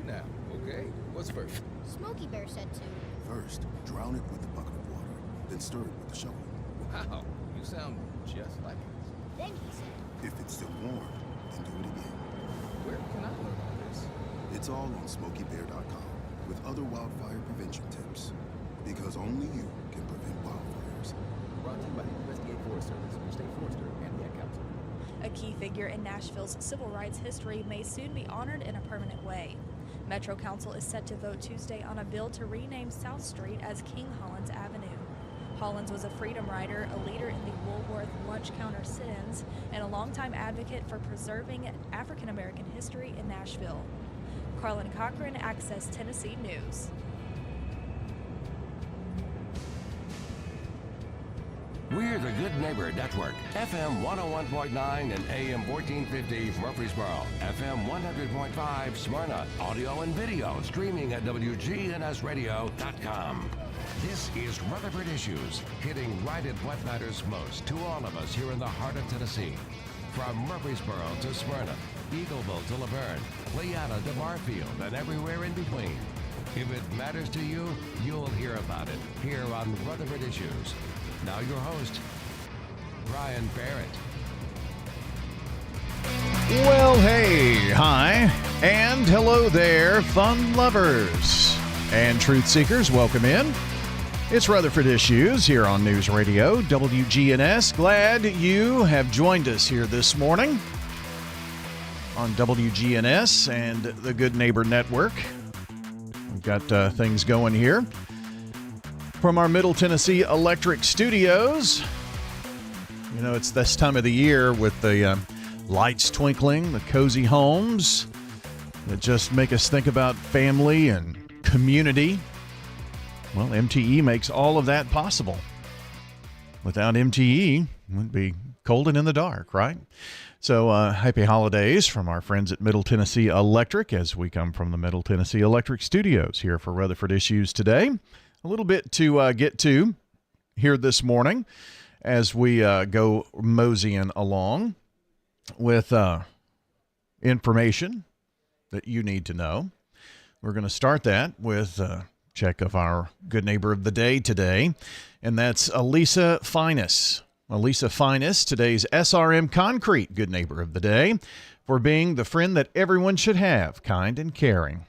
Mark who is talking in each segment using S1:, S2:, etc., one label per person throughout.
S1: now. Okay, what's first?
S2: Smokey Bear said to.
S3: First, drown it with a bucket of water, then stir it with a shovel.
S1: Wow, you sound just like it.
S2: Then he said.
S3: If it's still warm, then do it again.
S1: Where can I learn all this?
S3: It's all on SmokeyBear.com with other wildfire prevention tips. Because only you can prevent wildfires.
S1: Brought to you by the Investigate Forest Service, State Forester, and the Ad Council.
S4: A key figure in Nashville's civil rights history may soon be honored in a permanent way. Metro Council is set to vote Tuesday on a bill to rename South Street as King Hollins Avenue. Hollins was a freedom rider, a leader in the Woolworth lunch counter sit-ins, and a longtime advocate for preserving African American history in Nashville. Carlin Cochran, Access Tennessee News.
S5: We're the Good Neighbor Network, FM 101.9 and AM 1450 Murfreesboro, FM 100.5 Smyrna, audio and video streaming at wgnsradio.com. This is Rutherford Issues, hitting right at what matters most to all of us here in the heart of Tennessee. From Murfreesboro to Smyrna, Eagleville to Laverne, Cleanna to Barfield, and everywhere in between. If it matters to you, you'll hear about it here on Rutherford Issues. Now your host, Brian Barrett.
S6: Well, hey, hi, and hello there, fun lovers and truth seekers. Welcome in. It's Rutherford Issues here on News Radio, WGNS. Glad you have joined us here this morning on WGNS and the Good Neighbor Network. We've got things going here from our Middle Tennessee Electric Studios. You know, it's this time of the year with the lights twinkling, the cozy homes that just make us think about family and community. Well, MTE makes all of that possible. Without MTE, it would be cold and in the dark, right? So happy holidays from our friends at Middle Tennessee Electric as we come from the Middle Tennessee Electric Studios here for Rutherford Issues today. A little bit to get to here this morning as we go moseying along with information that you need to know. We're going to start that with a check of our Good Neighbor of the Day today, and that's Elisa Finus. Elisa Finus, today's SRM Concrete Good Neighbor of the Day, for being the friend that everyone should have, kind and caring.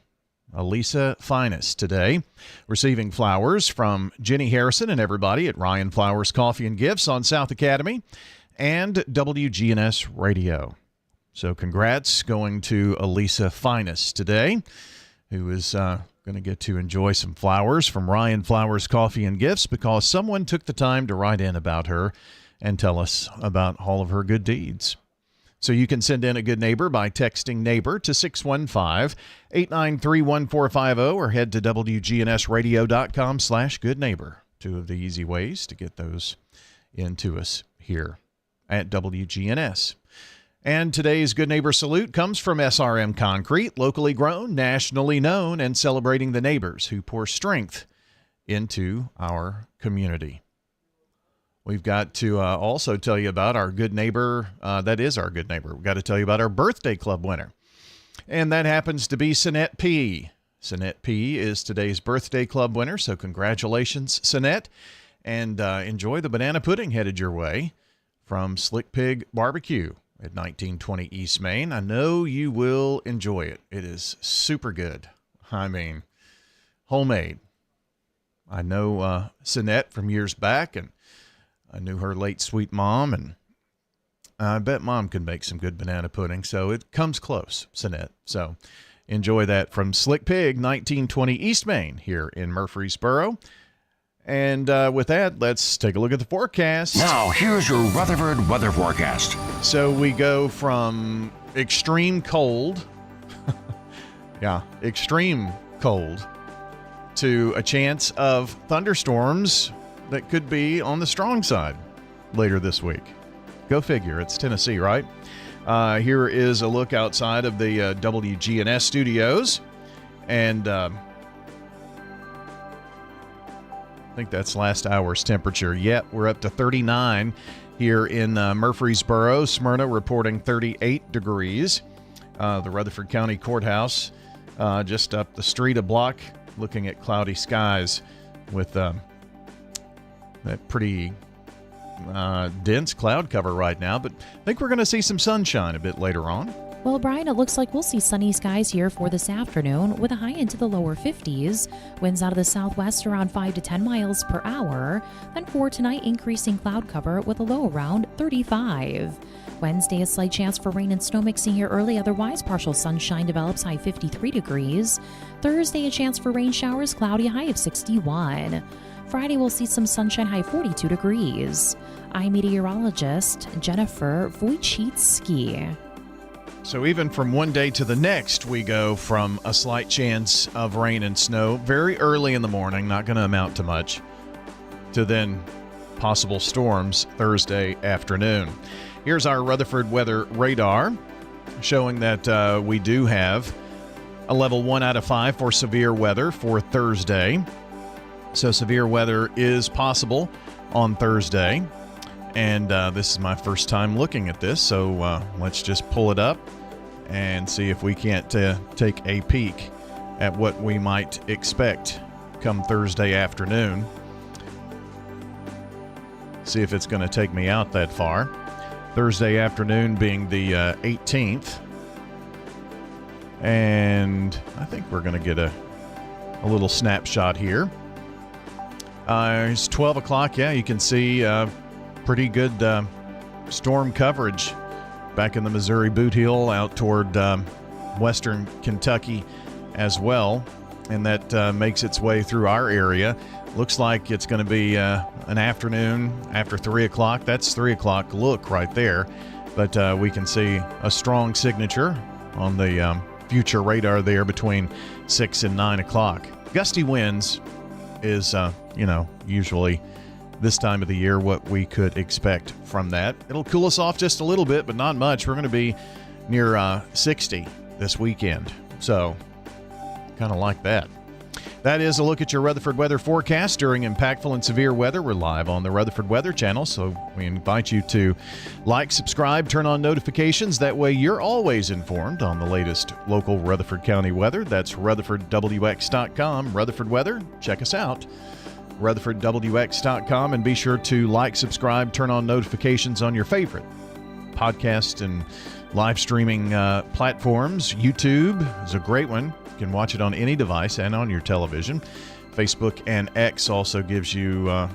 S6: Elisa Finus today, receiving flowers from Jenny Harrison and everybody at Ryan Flowers Coffee and Gifts on South Academy and WGNS Radio. So congrats going to Elisa Finus today, who is going to get to enjoy some flowers from Ryan Flowers Coffee and Gifts because someone took the time to write in about her and tell us about all of her good deeds. So you can send in a good neighbor by texting neighbor to 615-893-1450 or head to wgnsradio.com/good neighbor. Two of the easy ways to get those into us here at WGNS. And today's Good Neighbor Salute comes from SRM Concrete, locally grown, nationally known, and celebrating the neighbors who pour strength into our community. We've got to also tell you about our good neighbor. That is our good neighbor. We've got to tell you about our birthday club winner. And that happens to be Sinette P. Sinette P is today's birthday club winner. So congratulations, Sinette. And enjoy the banana pudding headed your way from Slick Pig Barbecue at 1920 East Main. I know you will enjoy it. It is super good. I mean, homemade. I know Sinette from years back, and I knew her late sweet mom, and I bet mom can make some good banana pudding. So it comes close, Sinette. So enjoy that from Slick Pig, 1920 East Main here in Murfreesboro. And with that, let's take a look at the forecast.
S5: Now, here's your Rutherford weather forecast.
S6: So we go from extreme cold, extreme cold, to a chance of thunderstorms that could be on the strong side later this week. Go figure. It's Tennessee, right? Here is a look outside of the WGNS studios. And I think that's last hour's temperature. Yep, we're up to 39 here in Murfreesboro. Smyrna reporting 38 degrees. The Rutherford County Courthouse just up the street a block, looking at cloudy skies with that pretty dense cloud cover right now. But I think we're going to see some sunshine a bit later on.
S7: Well, Brian, it looks like we'll see sunny skies here for this afternoon with a high into the lower 50s. Winds out of the southwest around 5 to 10 miles per hour. Then for tonight, increasing cloud cover with a low around 35. Wednesday, a slight chance for rain and snow mixing here early. Otherwise, partial sunshine develops, high 53 degrees. Thursday, a chance for rain showers, cloudy, high of 61. Friday, we'll see some sunshine, high 42 degrees. I'm meteorologist Jennifer Wojcicki.
S6: So even from one day to the next, we go from a slight chance of rain and snow very early in the morning, not going to amount to much, to then possible storms Thursday afternoon. Here's our Rutherford weather radar showing that we do have a level 1 out of 5 for severe weather for Thursday. So severe weather is possible on Thursday. And this is my first time looking at this, so let's just pull it up and see if we can't take a peek at what we might expect come Thursday afternoon. See if it's going to take me out that far. Thursday afternoon being the 18th. And I think we're going to get a little snapshot here. It's 12 o'clock. Yeah, you can see pretty good storm coverage back in the Missouri Boot Heel out toward western Kentucky as well. And that makes its way through our area. Looks like it's going to be an afternoon after 3 o'clock. That's 3 o'clock look right there. But we can see a strong signature on the future radar there between 6 and 9 o'clock. Gusty winds is, usually this time of the year what we could expect from that. It'll cool us off just a little bit, but not much. We're going to be near 60 this weekend. So kind of like that. That is a look at your Rutherford weather forecast during impactful and severe weather. We're live on the Rutherford Weather Channel, so we invite you to like, subscribe, turn on notifications. That way you're always informed on the latest local Rutherford County weather. That's RutherfordWX.com. Rutherford Weather, check us out. RutherfordWX.com, and be sure to like, subscribe, turn on notifications on your favorite podcast and live streaming platforms. YouTube is a great one. You can watch it on any device and on your television. Facebook and X also gives you a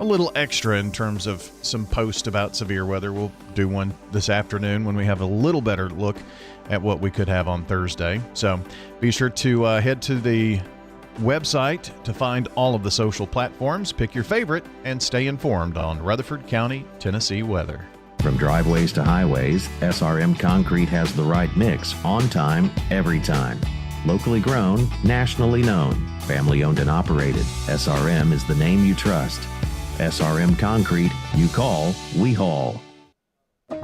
S6: little extra in terms of some posts about severe weather. We'll do one this afternoon when we have a little better look at what we could have on Thursday. So be sure to head to the website to find all of the social platforms. Pick your favorite and stay informed on Rutherford County, Tennessee weather.
S8: From driveways to highways, SRM Concrete has the right mix, on time, every time. Locally grown, nationally known, family owned and operated. SRM is the name you trust. SRM Concrete, you call, we haul.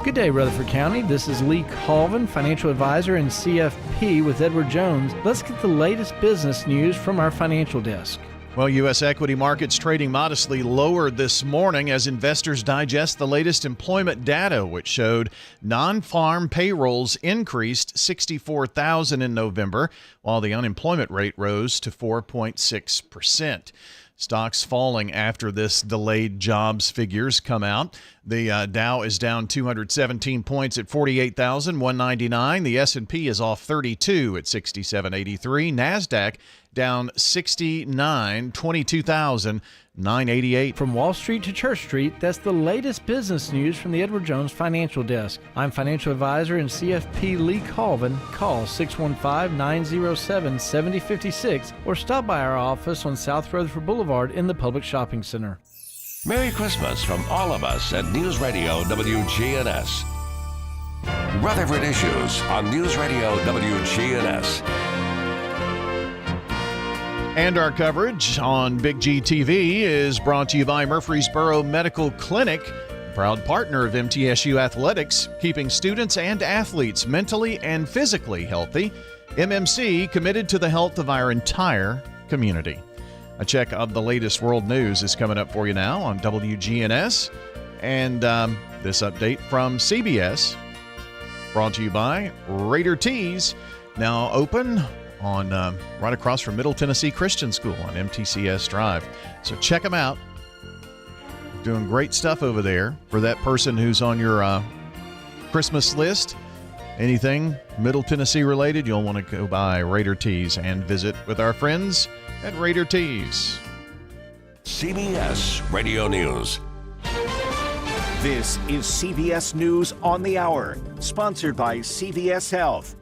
S9: Good day, Rutherford County. This is Lee Colvin, financial advisor and CFP with Edward Jones. Let's get the latest business news from our financial desk.
S6: Well, U.S. equity markets trading modestly lower this morning as investors digest the latest employment data, which showed non-farm payrolls increased 64,000 in November, while the unemployment rate rose to 4.6%. Stocks falling after this delayed jobs figures come out. The Dow is down 217 points at 48,199. The S&P is off 32 at 6783. NASDAQ down 69, 22,988.
S9: From Wall Street to Church Street, that's the latest business news from the Edward Jones Financial Desk. I'm financial advisor and CFP Lee Colvin. Call 615-907-7056 or stop by our office on South Rutherford Boulevard in the Public Shopping Center.
S5: Merry Christmas from all of us at News Radio WGNS. Rutherford Issues on News Radio WGNS.
S6: And our coverage on Big G TV is brought to you by Murfreesboro Medical Clinic, proud partner of MTSU Athletics, keeping students and athletes mentally and physically healthy. MMC committed to the health of our entire community. A check of the latest world news is coming up for you now on WGNS. And this update from CBS, brought to you by Raider Tees, now open on right across from Middle Tennessee Christian School on MTCS Drive. So check them out. Doing great stuff over there for that person who's on your Christmas list. Anything Middle Tennessee related, you'll want to go by Raider Tees and visit with our friends at Raider Tees.
S5: CBS Radio News.
S10: This is CBS News on the Hour, sponsored by CVS Health.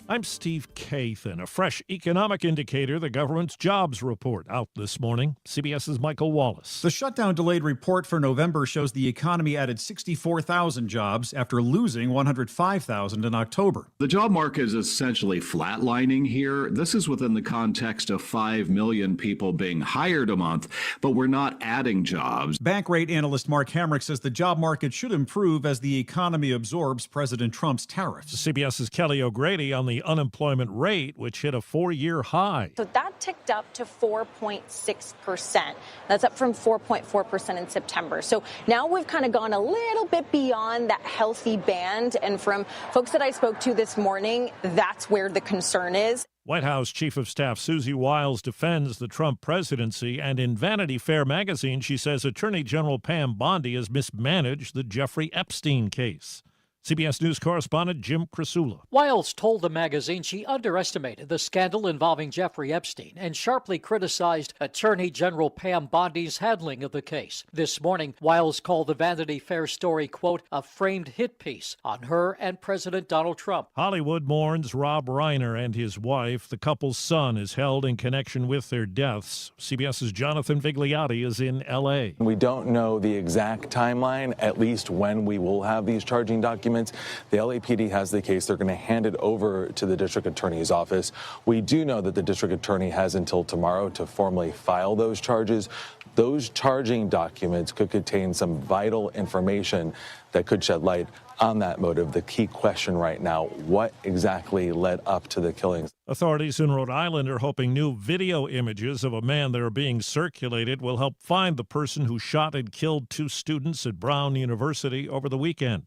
S11: I'm Steve Kathan. A fresh economic indicator, the government's jobs report, out this morning. CBS's Michael Wallace.
S12: The shutdown-delayed report for November shows the economy added 64,000 jobs after losing 105,000 in October.
S13: The job market is essentially flatlining here. This is within the context of 5 million people being hired a month, but we're not adding jobs.
S12: Bank rate analyst Mark Hamrick says the job market should improve as the economy absorbs President Trump's tariffs.
S11: CBS's Kelly O'Grady on the unemployment rate, which hit a 4-year high.
S14: So that ticked up to 4.6%. That's up from 4.4% in September. So now we've kind of gone a little bit beyond that healthy band. And from folks that I spoke to this morning, that's where the concern is.
S11: White House Chief of Staff Susie Wiles defends the Trump presidency, and in Vanity Fair magazine, she says Attorney General Pam Bondi has mismanaged the Jeffrey Epstein case. CBS News correspondent Jim Krasula.
S15: Wiles told the magazine she underestimated the scandal involving Jeffrey Epstein and sharply criticized Attorney General Pam Bondi's handling of the case. This morning, Wiles called the Vanity Fair story, quote, a framed hit piece on her and President Donald Trump.
S11: Hollywood mourns Rob Reiner and his wife. The couple's son is held in connection with their deaths. CBS's Jonathan Vigliotti is in L.A.
S16: We don't know the exact timeline, at least when we will have these charging documents. The LAPD has the case. They're going to hand it over to the district attorney's office. We do know that the district attorney has until tomorrow to formally file those charges. Those charging documents could contain some vital information that could shed light on that motive. The key question right now, what exactly led up to the killings?
S11: Authorities in Rhode Island are hoping new video images of a man that are being circulated will help find the person who shot and killed 2 students at Brown University over the weekend.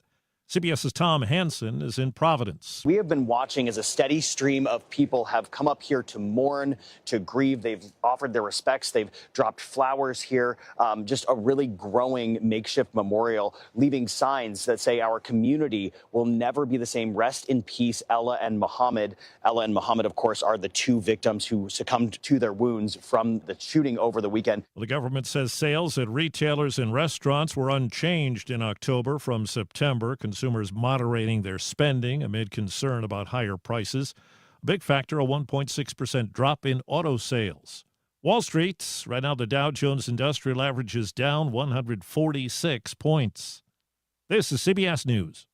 S11: CBS's Tom Hansen is in Providence.
S17: We have been watching as a steady stream of people have come up here to mourn, to grieve. They've offered their respects. They've dropped flowers here. Just a really growing makeshift memorial, leaving signs that say our community will never be the same. Rest in peace, Ella and Muhammad. Ella and Muhammad, of course, are the 2 victims who succumbed to their wounds from the shooting over the weekend.
S11: Well, the government says sales at retailers and restaurants were unchanged in October from September. Consumers moderating their spending amid concern about higher prices. A big factor, a 1.6% drop in auto sales. Wall Street, right now the Dow Jones Industrial Average is down 146 points. This is CBS News.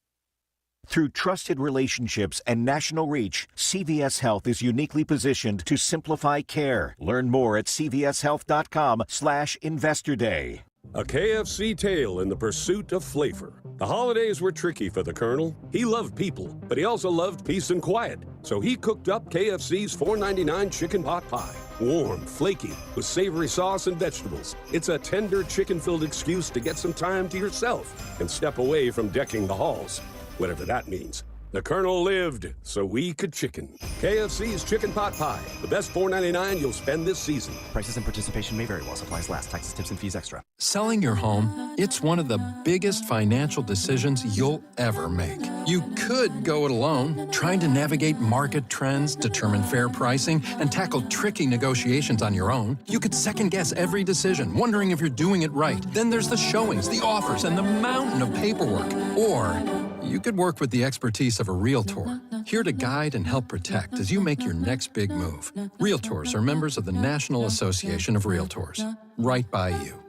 S10: Through trusted relationships and national reach, CVS Health is uniquely positioned to simplify care. Learn more at cvshealth.com/Investor Day.
S18: A KFC tale in the pursuit of flavor. The holidays were tricky for the Colonel. He loved people, but he also loved peace and quiet. So he cooked up KFC's $4.99 chicken pot pie. Warm, flaky, with savory sauce and vegetables. It's a tender chicken-filled excuse to get some time to yourself and step away from decking the halls, whatever that means. The Colonel lived so we could chicken. KFC's Chicken Pot Pie, the best $4.99 you'll spend this season.
S1: Prices and participation may vary while supplies last. Taxes, tips, and fees extra.
S19: Selling your home, it's one of the biggest financial decisions you'll ever make. You could go it alone, trying to navigate market trends, determine fair pricing, and tackle tricky negotiations on your own. You could second-guess every decision, wondering if you're doing it right. Then there's the showings, the offers, and the mountain of paperwork. Or you could work with the expertise of a Realtor, here to guide and help protect as you make your next big move. Realtors are members of the National Association of Realtors. Right by you.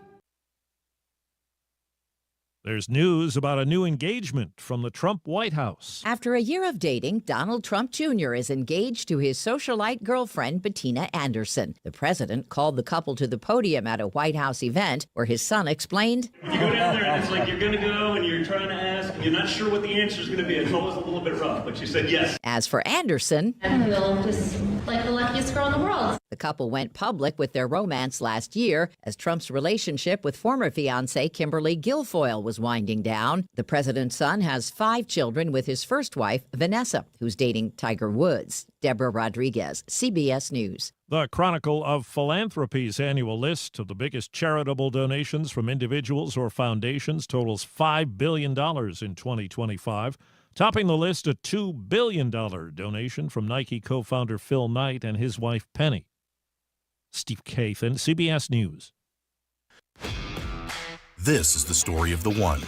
S11: There's news about a new engagement from the Trump White House.
S20: After a year of dating, Donald Trump Jr. is engaged to his socialite girlfriend, Bettina Anderson. The president called the couple to the podium at a White House event where his son explained,
S21: You go down there and it's like you're going to go and you're trying to ask, and you're not sure what the answer is going to be. It's always a little bit rough, but she said yes.
S20: As for Anderson,
S22: I don't know, just
S2: like the luckiest girl in the world.
S20: The couple went public with their romance last year as Trump's relationship with former fiancée Kimberly Guilfoyle was winding down. The president's son has 5 children with his first wife, Vanessa, who's dating Tiger Woods. Deborah Rodriguez, CBS News.
S11: The Chronicle of Philanthropy's annual list of the biggest charitable donations from individuals or foundations totals $5 billion in 2025. Topping the list, a $2 billion donation from Nike co-founder Phil Knight and his wife Penny. Steve Kathan, CBS News.
S22: This is the story of the one.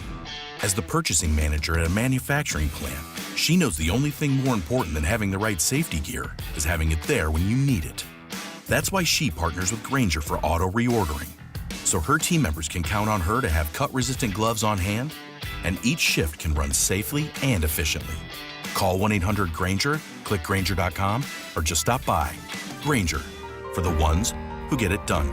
S22: As the purchasing manager at a manufacturing plant, she knows the only thing more important than having the right safety gear is having it there when you need it. That's why she partners with Grainger for auto reordering, so her team members can count on her to have cut-resistant gloves on hand, and each shift can run safely and efficiently. Call 1-800-GRAINGER, click Grainger.com, or just stop by. Grainger, for the ones who get it done.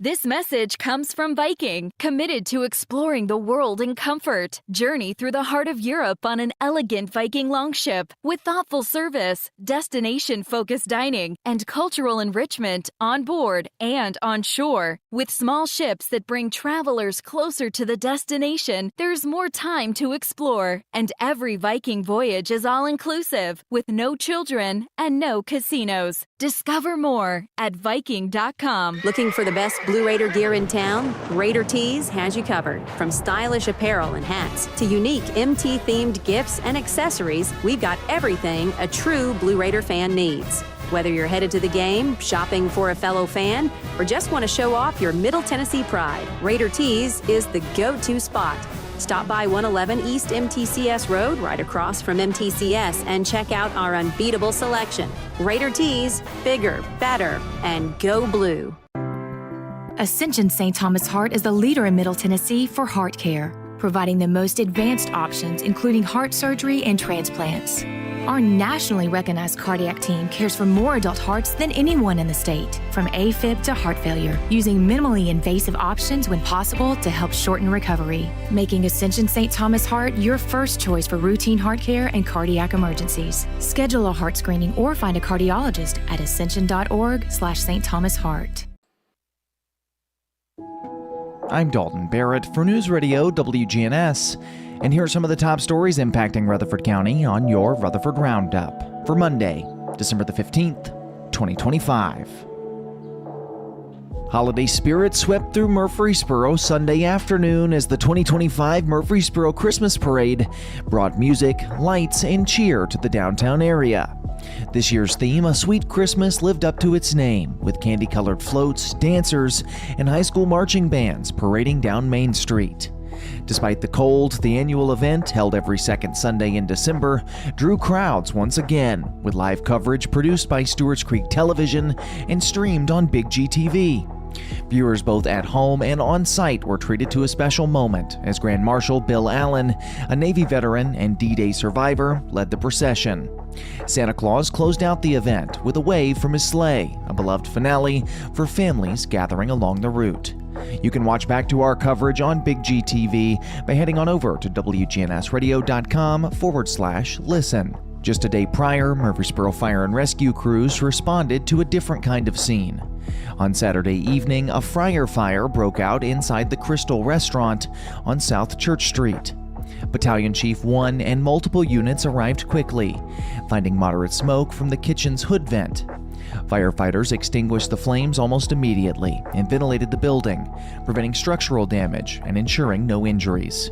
S23: This message comes from Viking, committed to exploring the world in comfort. Journey through the heart of Europe on an elegant Viking longship with thoughtful service, destination-focused dining, and cultural enrichment on board and on shore. With small ships that bring travelers closer to the destination, there's more time to explore. And every Viking voyage is all-inclusive, with no children and no casinos. Discover more at Viking.com.
S24: Looking for the best Blue Raider gear in town? Raider Tees has you covered. From stylish apparel and hats to unique MT-themed gifts and accessories, we've got everything a true Blue Raider fan needs. Whether you're headed to the game, shopping for a fellow fan, or just want to show off your Middle Tennessee pride, Raider Tees is the go-to spot. Stop by 111 East MTCS Road, right across from MTCS, and check out our unbeatable selection. Raider Tees, bigger, better, and go blue.
S25: Ascension St. Thomas Heart is the leader in Middle Tennessee for heart care, providing the most advanced options, including heart surgery and transplants. Our nationally recognized cardiac team cares for more adult hearts than anyone in the state, from AFib to heart failure, using minimally invasive options when possible to help shorten recovery, making Ascension St. Thomas Heart your first choice for routine heart care and cardiac emergencies. Schedule a heart screening or find a cardiologist at ascension.org/St. Thomas Heart.
S6: I'm Dalton Barrett for News Radio WGNS, and here are some of the top stories impacting Rutherford County on your Rutherford Roundup for Monday, December the 15th, 2025. Holiday spirit swept through Murfreesboro Sunday afternoon as the 2025 Murfreesboro Christmas Parade brought music, lights, and cheer to the downtown area. This year's theme, A Sweet Christmas, lived up to its name, with candy-colored floats, dancers, and high school marching bands parading down Main Street. Despite the cold, the annual event, held every second Sunday in December, drew crowds once again, with live coverage produced by Stewart's Creek Television and streamed on Big GTV. Viewers both at home and on site were treated to a special moment as Grand Marshal Bill Allen, a Navy veteran and D-Day survivor, led the procession. Santa Claus closed out the event with a wave from his sleigh, a beloved finale for families gathering along the route. You can watch back to our coverage on Big GTV by heading on over to wgnsradio.com/listen. Just a day prior, Murfreesboro Fire and Rescue crews responded to a different kind of scene. On Saturday evening, a fryer fire broke out inside the Crystal Restaurant on South Church Street. Battalion Chief 1 and multiple units arrived quickly, finding moderate smoke from the kitchen's hood vent. Firefighters extinguished the flames almost immediately and ventilated the building, preventing structural damage and ensuring no injuries.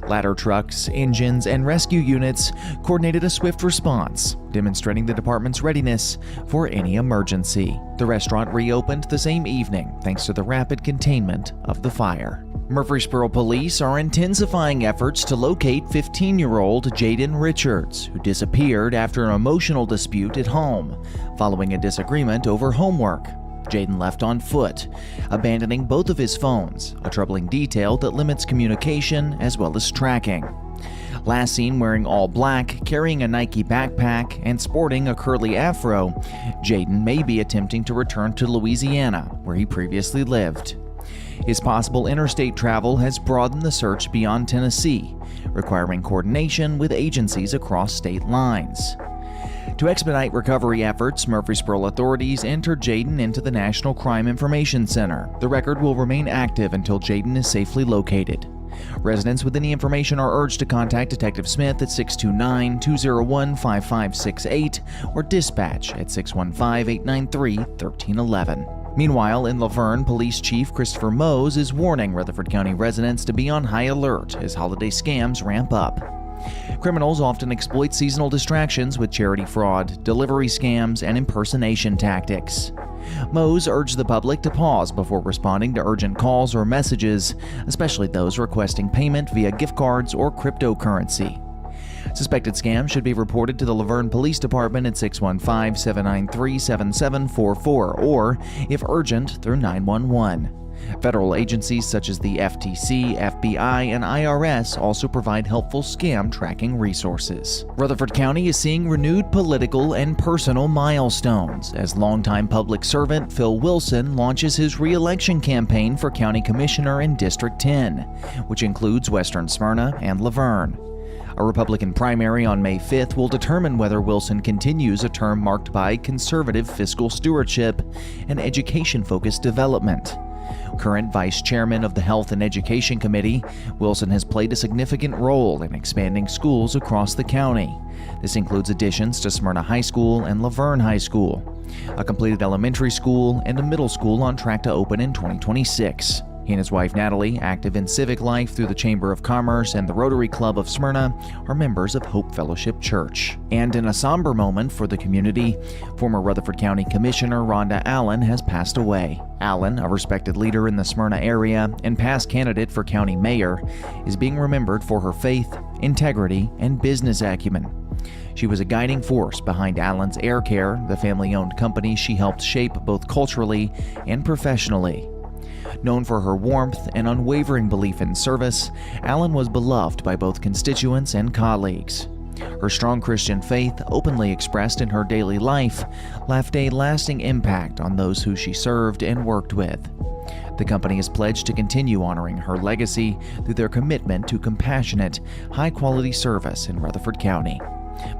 S6: Ladder trucks, engines, and rescue units coordinated a swift response, demonstrating the department's readiness for any emergency. The restaurant reopened the same evening thanks to the rapid containment of the fire. Murfreesboro police are intensifying efforts to locate 15-year-old Jaden Richards, who disappeared after an emotional dispute at home following a disagreement over homework. Jaden left on foot, abandoning both of his phones, a troubling detail that limits communication as well as tracking. Last seen wearing all black, carrying a Nike backpack, and sporting a curly afro, Jaden may be attempting to return to Louisiana, where he previously lived. His possible interstate travel has broadened the search beyond Tennessee, requiring coordination with agencies across state lines.
S2: To expedite recovery efforts, Murfreesboro authorities entered Jaden into the National Crime Information Center. The record will remain active until Jaden is safely located. Residents with any information are urged to contact Detective Smith at 629-201-5568 or dispatch at 615-893-1311. Meanwhile, in Laverne, Police Chief Christopher Mose is warning Rutherford County residents to be on high alert as holiday scams ramp up. Criminals often exploit seasonal distractions with charity fraud, delivery scams, and impersonation tactics. Mose urged the public to pause before responding to urgent calls or messages, especially those requesting payment via gift cards or cryptocurrency. Suspected scams should be reported to the Laverne Police Department at 615-793-7744 or, if urgent, through 911. Federal agencies such as the FTC, FBI, and IRS also provide helpful scam tracking resources. Rutherford County is seeing renewed political and personal milestones as longtime public servant Phil Wilson launches his re-election campaign for County Commissioner in District 10, which includes Western Smyrna and Laverne. A Republican primary on May 5th will determine whether Wilson continues a term marked by conservative fiscal stewardship and education-focused development. Current Vice Chairman of the Health and Education Committee, Wilson has played a significant role in expanding schools across the county. This includes additions to Smyrna High School and Laverne High School, a completed elementary school, and a middle school on track to open in 2026. He and his wife Natalie, active in civic life through the Chamber of Commerce and the Rotary Club of Smyrna, are members of Hope Fellowship Church. And in a somber moment for the community, former Rutherford County Commissioner Rhonda Allen has passed away. Allen, a respected leader in the Smyrna area and past candidate for county mayor, is being remembered for her faith, integrity, and business acumen. She was a guiding force behind Allen's Air Care, the family-owned company she helped shape both culturally and professionally. Known for her warmth and unwavering belief in service, Allen was beloved by both constituents and colleagues. Her strong Christian faith, openly expressed in her daily life, left a lasting impact on those who she served and worked with. The company is pledged to continue honoring her legacy through their commitment to compassionate, high-quality service in Rutherford County.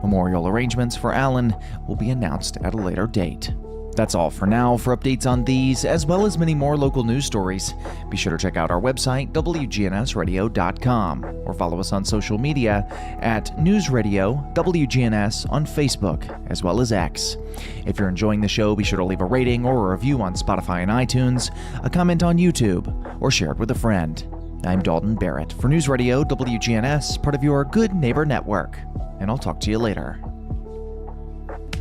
S2: Memorial arrangements for Allen will be announced at a later date. That's all for now. For updates on these, as well as many more local news stories, be sure to check out our website, wgnsradio.com, or follow us on social media at News Radio WGNS on Facebook, as well as X. If you're enjoying the show, be sure to leave a rating or a review on Spotify and iTunes, a comment on YouTube, or share it with a friend. I'm Dalton Barrett for News Radio WGNS, part of your Good Neighbor Network, and I'll talk to you later.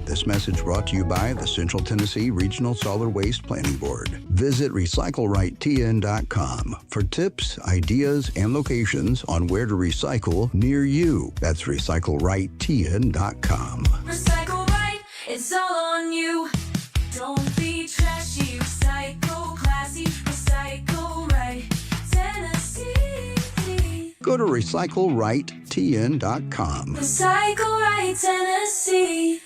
S3: This message brought to you by the Central Tennessee Regional Solid Waste Planning Board. Visit recyclerightTN.com for tips, ideas, and locations on where to recycle near you. That's recyclerightTN.com.
S4: Recycle right, it's all on you. Don't be trashy, recycle classy, recycle right, Tennessee.
S3: Go to recyclerightTN.com.
S4: Recycle right, Tennessee.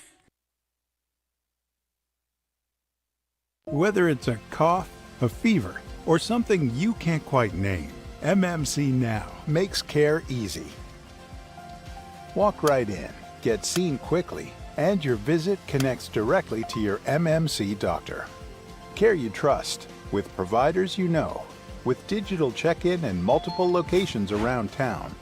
S7: Whether it's a cough, a fever, or something you can't quite name, MMC Now makes care easy. Walk right in, get seen quickly, and your visit connects directly to your MMC doctor. Care you trust, with providers you know, with digital check-in and multiple locations around town.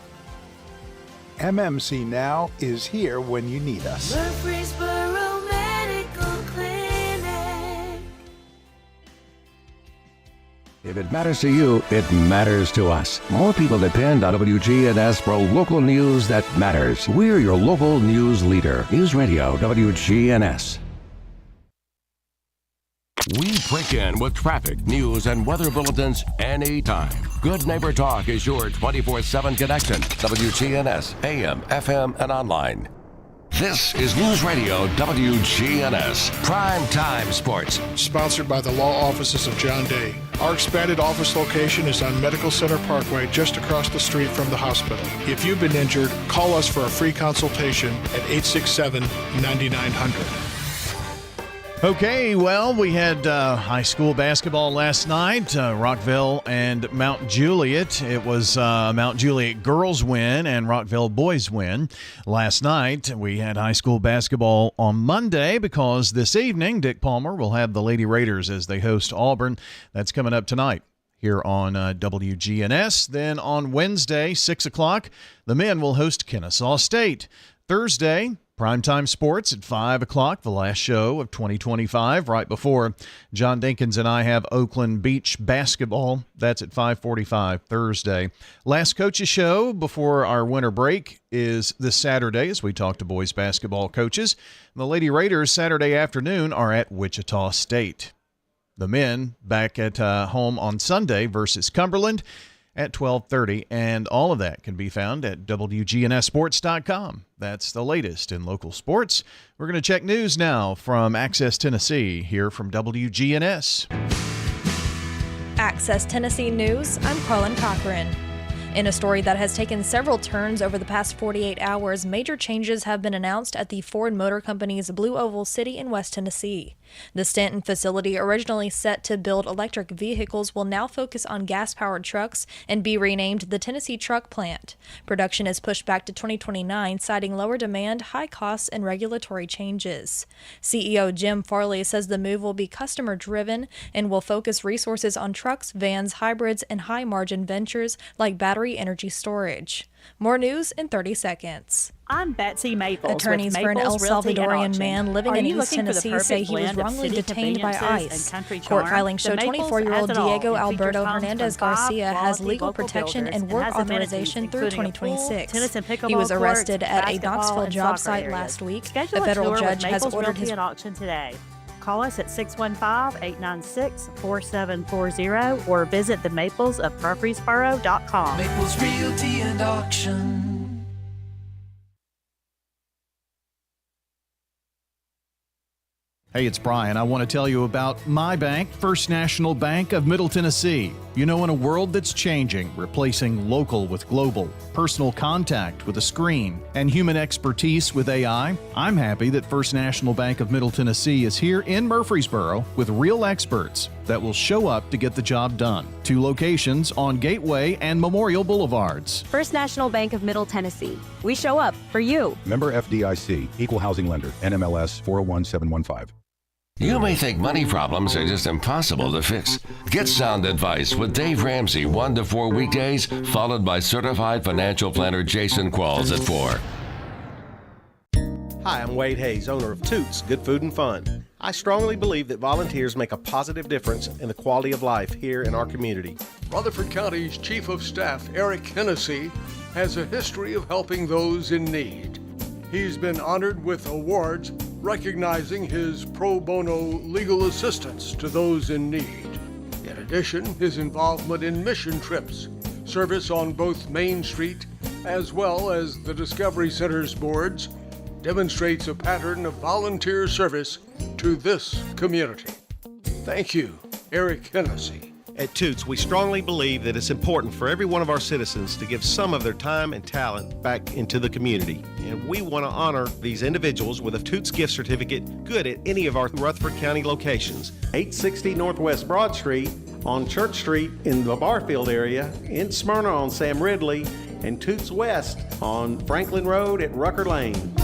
S7: MMC Now is here when you need us.
S4: Murfreesboro Medical Clinic.
S8: If it matters to you, it matters to us. More people depend on WGNS for local news that matters. We're your local news leader. News Radio WGNS.
S5: We break in with traffic, news, and weather bulletins anytime. Good Neighbor Talk is your 24/7 connection. WGNS, AM, FM, and online. This is News Radio WGNS, Prime Time Sports.
S26: Sponsored by the law offices of John Day. Our expanded office location is on Medical Center Parkway, just across the street from the hospital. If you've been injured, call us for a free consultation at 867-9900.
S6: Okay, well, we had high school basketball last night, Rockville and Mount Juliet. It was Mount Juliet girls win and Rockville boys win. Last night, we had high school basketball on Monday because this evening, Dick Palmer will have the Lady Raiders as they host Auburn. That's coming up tonight here on WGNS. Then on Wednesday, 6 o'clock, the men will host Kennesaw State. Thursday, primetime sports at 5 o'clock, the last show of 2025, right before John Dinkins and I have Oakland Beach basketball. That's at 5:45 Thursday. Last coaches show before our winter break is this Saturday as we talk to boys basketball coaches. The Lady Raiders Saturday afternoon are at Wichita State. The men back at home on Sunday versus Cumberland at 12:30, and all of that can be found at wgnssports.com. That's the latest in local sports. We're going to check news now from Access Tennessee, here from WGNS.
S9: Access Tennessee News, I'm Carlin Cochran. In a story that has taken several turns over the past 48 hours, major changes have been announced at the Ford Motor Company's Blue Oval City in West Tennessee. The Stanton facility, originally set to build electric vehicles, will now focus on gas-powered trucks and be renamed the Tennessee Truck Plant. Production is pushed back to 2029, citing lower demand, high costs, and regulatory changes. CEO Jim Farley says the move will be customer-driven and will focus resources on trucks, vans, hybrids, and high-margin ventures like battery energy storage. More news in 30 seconds.
S12: I'm Betsy Maples.
S9: Attorneys for an El Salvadorian man living in East Tennessee say he was wrongly detained by ICE. Court filings show 24-year-old Diego Alberto Hernandez Garcia has legal protection and work authorization through 2026. He was arrested at a Knoxville job site last week. A federal judge has ordered his
S12: auction today. Call us at 615-896-4740 or visit the Maples of Murfreesboro.com.
S13: Maples Realty and Auction.
S6: Hey, it's Brian. I want to tell you about my bank, First National Bank of Middle Tennessee. You know, in a world that's changing, replacing local with global, personal contact with a screen, and human expertise with AI, I'm happy that First National Bank of Middle Tennessee is here in Murfreesboro with real experts that will show up to get the job done. 2 locations on Gateway and Memorial Boulevards.
S24: First National Bank of Middle Tennessee. We show up for you.
S14: Member FDIC, Equal Housing Lender, NMLS 401715.
S22: You may think money problems are just impossible to fix. Get sound advice with Dave Ramsey 1 to 4 weekdays, followed by certified financial planner Jason Qualls at 4.
S15: Hi, I'm Wade Hayes, owner of Toots Good Food and Fun. I strongly believe that volunteers make a positive difference in the quality of life here in our community.
S16: Rutherford County's Chief of Staff, Eric Hennessy, has a history of helping those in need. He's been honored with awards recognizing his pro bono legal assistance to those in need. In addition, his involvement in mission trips, service on both Main Street as well as the Discovery Center's boards, demonstrates a pattern of volunteer service to this community. Thank you, Eric Hennessy.
S15: At Toots, we strongly believe that it's important for every one of our citizens to give some of their time and talent back into the community. And we want to honor these individuals with a Toots gift certificate good at any of our Rutherford County locations. 860 Northwest Broad Street, on Church Street in the Barfield area, in Smyrna on Sam Ridley, and Toots West on Franklin Road at Rucker Lane.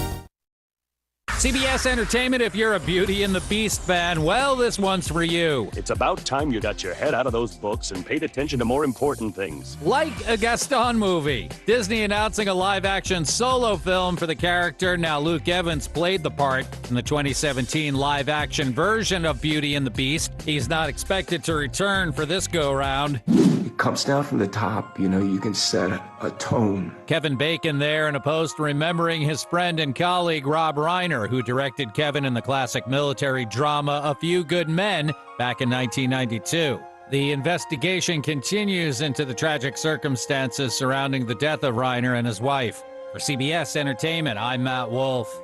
S27: CBS Entertainment, if you're a Beauty and the Beast fan, well, this one's for you.
S28: It's about time you got your head out of those books and paid attention to more important things.
S27: Like a Gaston movie. Disney announcing a live-action solo film for the character. Now, Luke Evans played the part in the 2017 live-action version of Beauty and the Beast. He's not expected to return for this go-round.
S29: It comes down from the top, you can set a tone.
S27: Kevin Bacon there in a post remembering his friend and colleague Rob Reiner, who directed Kevin in the classic military drama A Few Good Men back in 1992. The investigation continues into the tragic circumstances surrounding the death of Reiner and his wife. For CBS Entertainment, I'm Matt Wolf.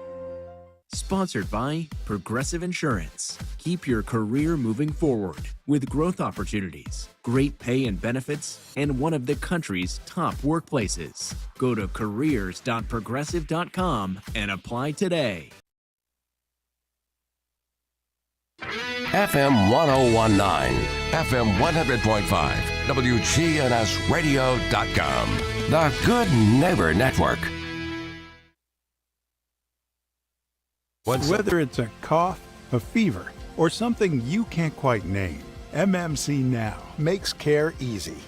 S1: Sponsored by Progressive Insurance. Keep your career moving forward with growth opportunities, great pay and benefits, and one of the country's top workplaces. Go to careers.progressive.com and apply today.
S8: FM 1019, FM 100.5, WGNSradio.com. The Good Neighbor Network.
S7: Whether it's a cough, a fever, or something you can't quite name, MMC Now makes care easy.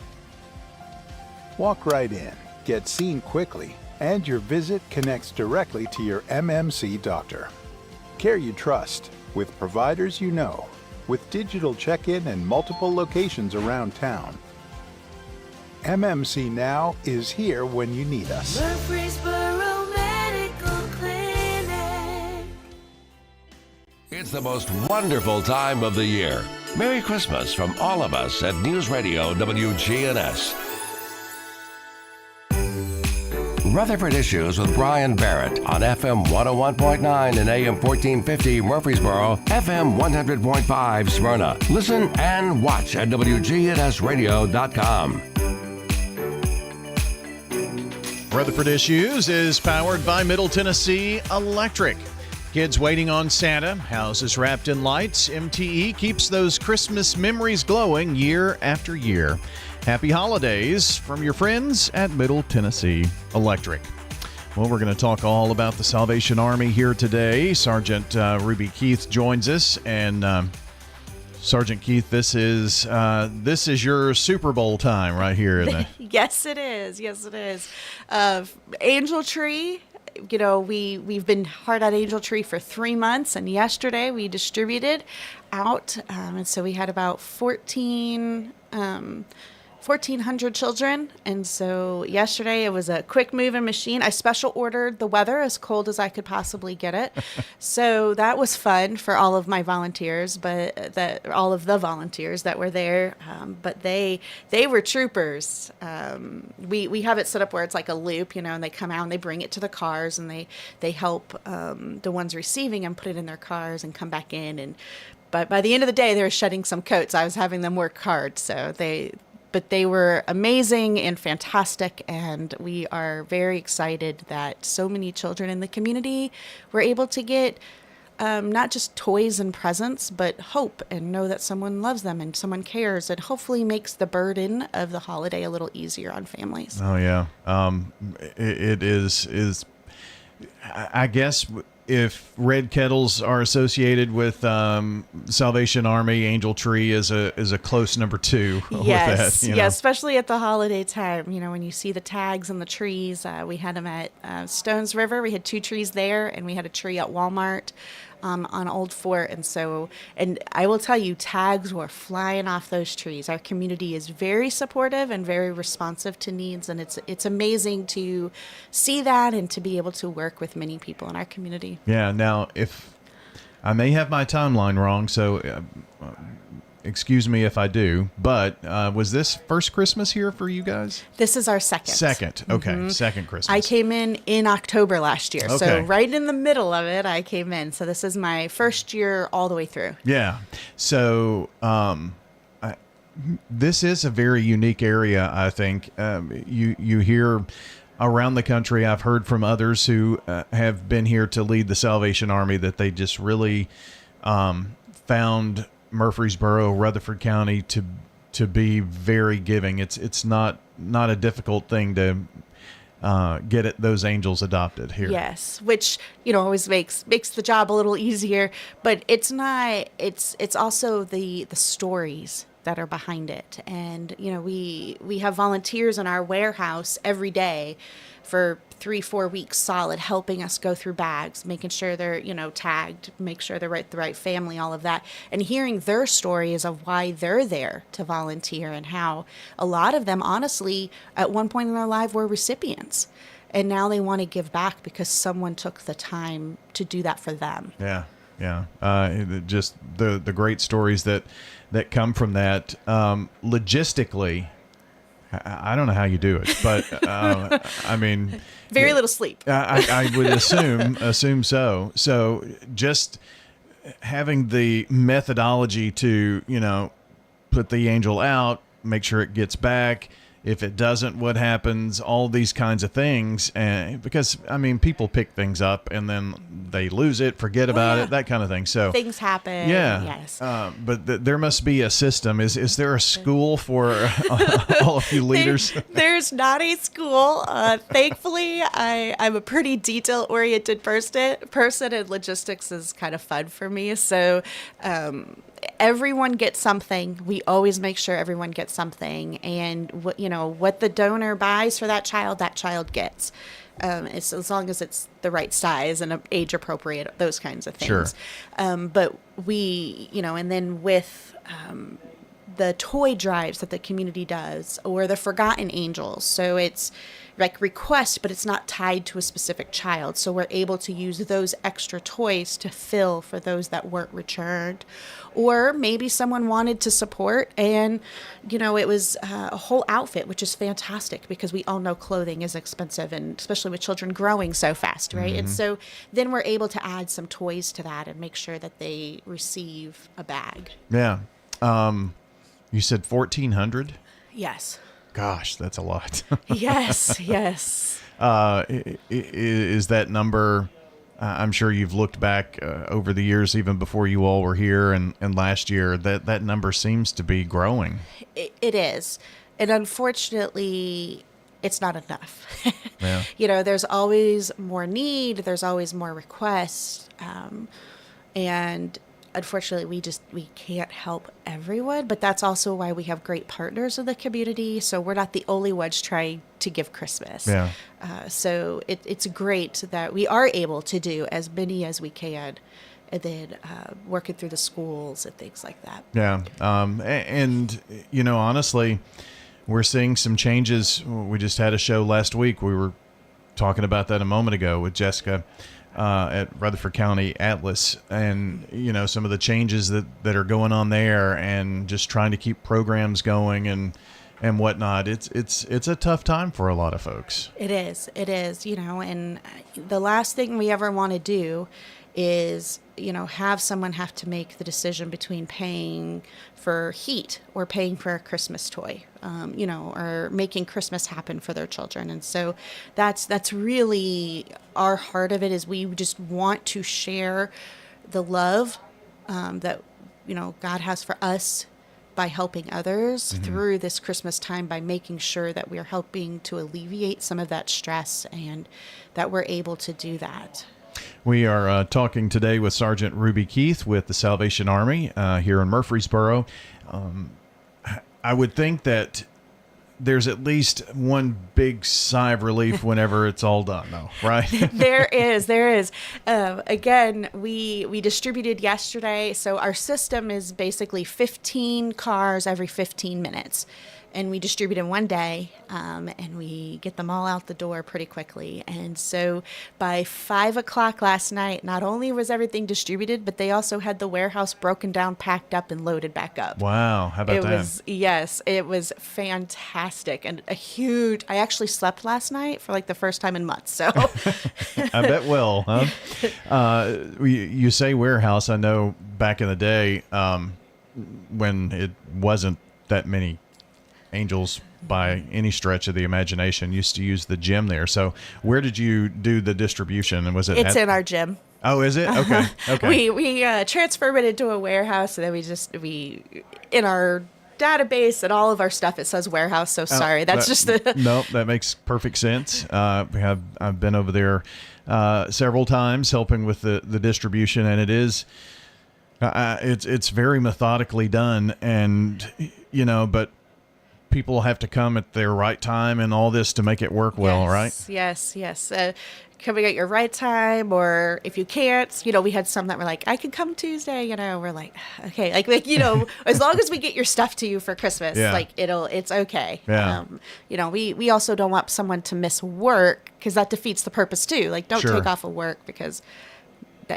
S7: Walk right in, get seen quickly, and your visit connects directly to your MMC doctor. Care you trust, with providers you know, with digital check-in and multiple locations around town. MMC Now is here when you need us.
S4: Murfreesboro Medical Clinic.
S8: It's the most wonderful time of the year. Merry Christmas from all of us at News Radio WGNS. Rutherford Issues with Brian Barrett on FM 101.9 and AM 1450 Murfreesboro, FM 100.5 Smyrna. Listen and watch at wgnsradio.com.
S6: Rutherford Issues is powered by Middle Tennessee Electric. Kids waiting on Santa, houses wrapped in lights, MTE keeps those Christmas memories glowing year after year. Happy holidays from your friends at Middle Tennessee Electric. Well, we're going to talk all about the Salvation Army here today. Sergeant Ruby Keith joins us, and Sergeant Keith, this is your Super Bowl time right here, isn't it?
S10: Yes, it is. Yes, it is. Angel Tree. You know, we've been hard at Angel Tree for 3 months, and yesterday we distributed out, and so we had about 1,400 children, and so yesterday it was a quick moving machine. I special ordered the weather as cold as I could possibly get it, so that was fun for all of my volunteers, all of the volunteers that were there, but they were troopers. We have it set up where it's like a loop, you know, and they come out and they bring it to the cars, and they help the ones receiving and put it in their cars and come back in, but by the end of the day they were shedding some coats. I was having them work hard, but they were amazing and fantastic, and we are very excited that so many children in the community were able to get not just toys and presents, but hope, and know that someone loves them and someone cares, and hopefully makes the burden of the holiday a little easier on families.
S6: Oh, yeah. It is, I guess, if red kettles are associated with Salvation Army, Angel Tree is a close number two.
S10: Yes,
S6: with that,
S10: yes, especially at the holiday time. You know, when you see the tags and the trees, we had them at Stones River. We had 2 trees there, and we had a tree at Walmart on Old Fort. And I will tell you, tags were flying off those trees. Our community is very supportive and very responsive to needs, and it's amazing to see that and to be able to work with many people in our community.
S6: Yeah. Now, if I may have my timeline wrong, so excuse me if I do, but was this first Christmas here for you guys?
S10: This is our second.
S6: Second. Okay. Mm-hmm. Second Christmas.
S10: I came in October last year.
S6: Okay.
S10: So right in the middle of it, I came in. So this is my first year all the way through.
S6: Yeah. So this is a very unique area, I think. You hear around the country, I've heard from others who have been here to lead the Salvation Army, that they just really found Murfreesboro, Rutherford County to be very giving. It's not a difficult thing to get those angels adopted here.
S10: Yes, which always makes the job a little easier. But it's not. It's also the stories that are behind it. And we have volunteers in our warehouse every day for 3-4 weeks solid, helping us go through bags, making sure they're tagged, make sure they're the right family, all of that, and hearing their stories of why they're there to volunteer, and how a lot of them honestly at one point in their life were recipients, and now they want to give back because someone took the time to do that for them.
S6: Yeah. Just the great stories that come from that. Logistically, I don't know how you do it, but I mean,
S10: very little sleep.
S6: I would assume so. So just having the methodology to put the angel out, make sure it gets back. If it doesn't, what happens? All these kinds of things. And because, I mean, people pick things up and then they lose it, forget about it, that kind of thing. So
S10: things happen.
S6: Yeah.
S10: Yes.
S6: But there must be a system. Is there a school for all of you leaders?
S10: There's not a school. Thankfully, I'm a pretty detail-oriented person, and logistics is kind of fun for me. So everyone gets something. We always make sure everyone gets something, and what the donor buys for that child gets. It's as long as it's the right size and age appropriate, those kinds of things.
S6: Sure.
S10: But we, and then with the toy drives that the community does, or the Forgotten Angels. So it's like request, but it's not tied to a specific child. So we're able to use those extra toys to fill for those that weren't returned. Or maybe someone wanted to support and, it was a whole outfit, which is fantastic because we all know clothing is expensive, and especially with children growing so fast, right?
S6: Mm-hmm.
S10: And so then we're able to add some toys to that and make sure that they receive a bag.
S6: Yeah. You said 1,400?
S10: Yes.
S6: Gosh, that's a lot.
S10: Yes.
S6: Is that number, I'm sure you've looked back over the years, even before you all were here and last year, that number seems to be growing.
S10: It is. And unfortunately, it's not enough.
S6: Yeah.
S10: There's always more need. There's always more requests. And unfortunately, we can't help everyone, but that's also why we have great partners in the community. So we're not the only ones trying to give Christmas.
S6: Yeah.
S10: So it's great that we are able to do as many as we can, and then working through the schools and things like that.
S6: Yeah. And honestly, we're seeing some changes. We just had a show last week. We were talking about that a moment ago with Jessica at Rutherford County Atlas, and some of the changes that are going on there, and just trying to keep programs going and whatnot. It's a tough time for a lot of folks.
S10: It is, and the last thing we ever want to do is, have someone have to make the decision between paying for heat or paying for a Christmas toy, or making Christmas happen for their children. And so that's really our heart of it, is we just want to share the love that, God has for us by helping others through this Christmas time, by making sure that we are helping to alleviate some of that stress, and that we're able to do that.
S6: We are talking today with Sergeant Ruby Keith with the Salvation Army here in Murfreesboro. I would think that there's at least one big sigh of relief whenever it's all done, though, right?
S10: There is. Again, we distributed yesterday. So our system is basically 15 cars every 15 minutes. And we distribute in one day, and we get them all out the door pretty quickly. And so by 5 o'clock last night, not only was everything distributed, but they also had the warehouse broken down, packed up, and loaded back up.
S6: Wow, how about that?
S10: It was fantastic. And I actually slept last night for like the first time in months. So
S6: I bet will, huh? You say warehouse. I know back in the day when it wasn't that many Angels by any stretch of the imagination, used to use the gym there. So where did you do the distribution? And was it?
S10: It's in our gym.
S6: Oh, is it? Okay.
S10: We transferred it into a warehouse, and then we in our database and all of our stuff, it says warehouse. So sorry,
S6: Nope, that makes perfect sense. I've been over there several times helping with the distribution, and it is it's very methodically done, and but people have to come at their right time and all this to make it work well, right?
S10: Yes. Coming at your right time, or if you can't, we had some that were like, I can come Tuesday, we're like, okay, as long as we get your stuff to you for Christmas, it's okay.
S6: Yeah.
S10: We also don't want someone to miss work, because that defeats the purpose too. Like, don't
S6: Sure.
S10: take off of work because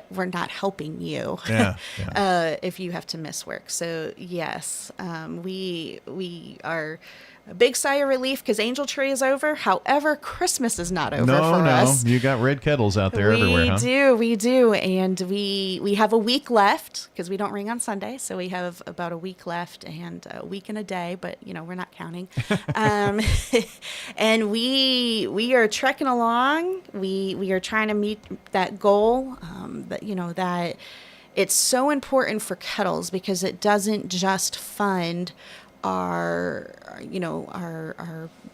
S10: we're not helping you if you have to miss work. So yes, we are a big sigh of relief because Angel Tree is over. However, Christmas is not over for us.
S6: You got red kettles out there everywhere, huh?
S10: We do. And we have a week left because we don't ring on Sunday. So we have about a week left and a week and a day, but we're not counting. And we are trekking along. We are trying to meet that goal that it's so important for Kettles because it doesn't just fund our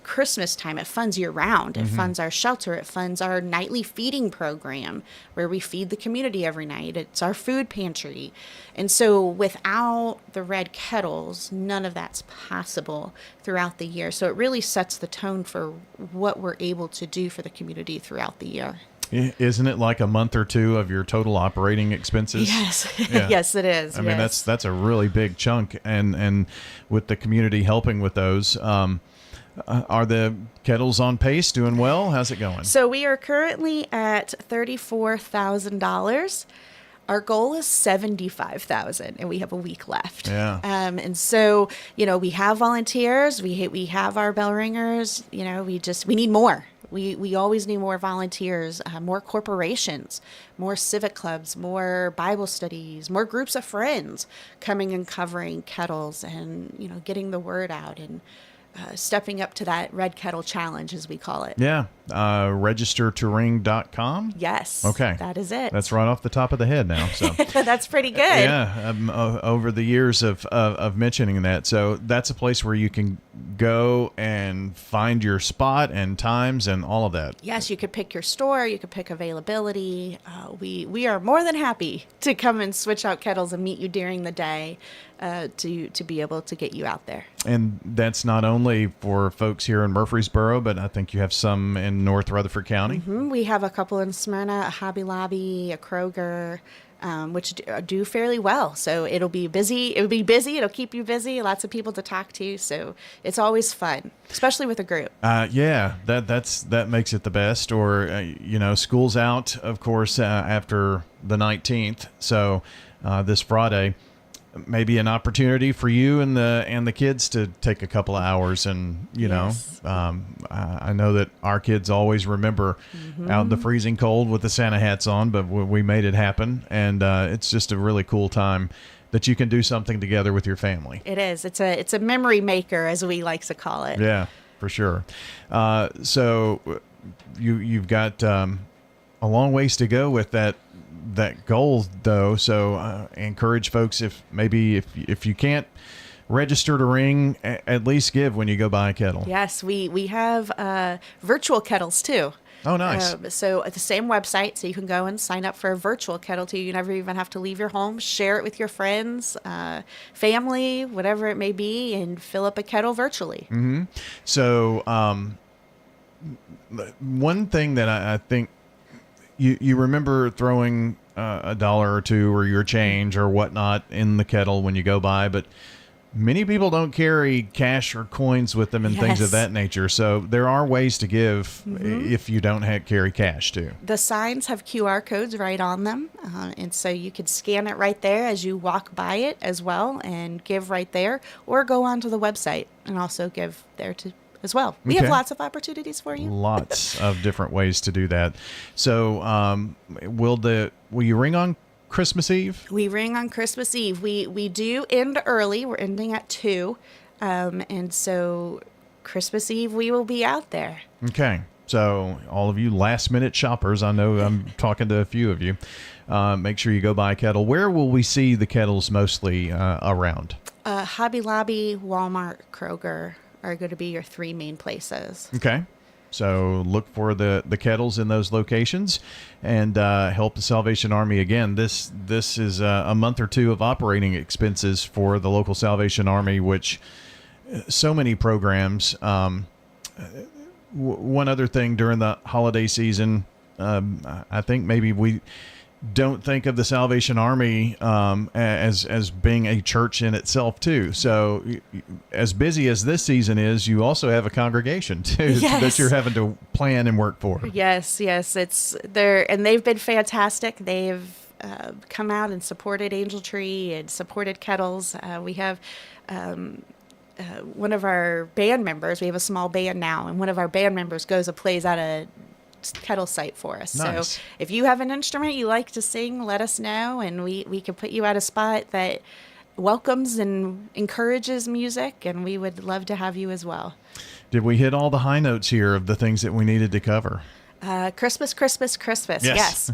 S10: Christmas time. It funds year round. It funds our shelter. It funds our nightly feeding program where we feed the community every night. It's our food pantry. And so without the red kettles, none of that's possible throughout the year. So it really sets the tone for what we're able to do for the community throughout the year.
S6: Isn't it like a month or two of your total operating expenses?
S10: Yes.
S6: Yeah.
S10: Yes, it is.
S6: I mean, that's a really big chunk. And with the community helping with those, are the kettles on pace, doing well? How's it going?
S10: So we are currently at $34,000. Our goal is $75,000, and we have a week left.
S6: Yeah.
S10: And so, we have volunteers. We have our bell ringers. We need more. We always need more volunteers, more corporations, more civic clubs, more Bible studies, more groups of friends coming and covering kettles and, getting the word out and stepping up to that red kettle challenge, as we call it.
S6: Yeah. Registertoring.com?
S10: Yes.
S6: Okay.
S10: That is it.
S6: That's right off the top of the head now. So
S10: that's pretty good.
S6: Yeah. Over the years of mentioning that. So that's a place where you can go and find your spot and times and all of that.
S10: Yes, you could pick your store. You could pick availability. We are more than happy to come and switch out kettles and meet you during the day to be able to get you out there.
S6: And that's not only for folks here in Murfreesboro, but I think you have some in North Rutherford County.
S10: Mm-hmm. We have a couple in Smyrna, a Hobby Lobby, a Kroger, which do fairly well. So it'll be busy. It'll be busy. It'll keep you busy. Lots of people to talk to. So it's always fun, especially with a group.
S6: Yeah, that makes it the best. Or school's out, of course, after the 19th. So this Friday. Maybe an opportunity for you and the kids to take a couple of hours and I know that our kids always remember out in the freezing cold with the Santa hats on, but we made it happen, and it's just a really cool time that you can do something together with your family.
S10: It is. It's a memory maker, as we like to call it.
S6: Yeah, for sure. So you've got a long ways to go with that goal, though. So encourage folks, if you can't register to ring, at least give when you go buy a kettle.
S10: Yes, we have virtual kettles too.
S6: Oh, nice.
S10: So at the same website, so you can go and sign up for a virtual kettle too. You never even have to leave your home. Share it with your friends, family, whatever it may be, and fill up a kettle virtually.
S6: Mm-hmm. So one thing that I think you remember throwing $1 or $2 or your change or whatnot in the kettle when you go by, but many people don't carry cash or coins with them and things of that nature. So there are ways to give if you don't carry cash too.
S10: The signs have QR codes right on them. And so you could scan it right there as you walk by it as well and give right there, or go onto the website and also give there too as well. We have lots of opportunities for you.
S6: Lots of different ways to do that. So will you ring on Christmas Eve?
S10: We ring on Christmas Eve. We do end early. We're ending at 2. And so Christmas Eve we will be out there.
S6: Okay. So all of you last minute shoppers, I know I'm talking to a few of you, make sure you go buy a kettle. Where will we see the kettles mostly around?
S10: Hobby Lobby, Walmart, Kroger are going to be your 3 main places.
S6: Okay. So look for the kettles in those locations and help the Salvation Army. Again, this is a month or two of operating expenses for the local Salvation Army, which so many programs. One other thing during the holiday season, I think maybe we don't think of the Salvation Army as being a church in itself too. So as busy as this season is, you also have a congregation too that you're having to plan and work for.
S10: Yes, it's there, and they've been fantastic. They've come out and supported Angel Tree and supported Kettles. We have one of our band members, we have a small band now, and one of our band members goes and plays at a Kettle site for us.
S6: Nice.
S10: So if you have an instrument you like to sing, let us know, and we can put you at a spot that welcomes and encourages music, and we would love to have you as well.
S6: Did we hit all the high notes here of the things that we needed to cover?
S10: Christmas, Christmas, Christmas. Yes.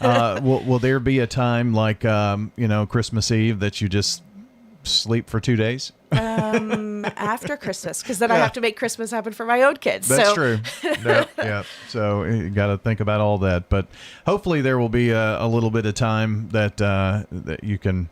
S6: Will there be a time like, Christmas Eve that you just sleep for 2 days?
S10: After Christmas, because then I have to make Christmas happen for my own kids.
S6: That's true. Yeah. So you got to think about all that. But hopefully there will be a little bit of time that you can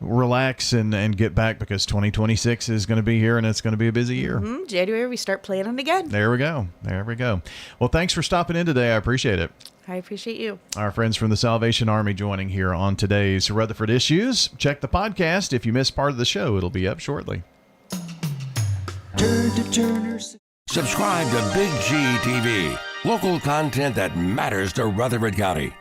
S6: relax and get back, because 2026 is going to be here and it's going to be a busy year.
S10: January, we start planning again.
S6: There we go. Well, thanks for stopping in today. I appreciate it.
S10: I appreciate you.
S6: Our friends from the Salvation Army joining here on today's Rutherford Issues. Check the podcast. If you missed part of the show, it'll be up shortly.
S13: Turn to Turners.
S8: Subscribe to Big G TV. Local content that matters to Rutherford County.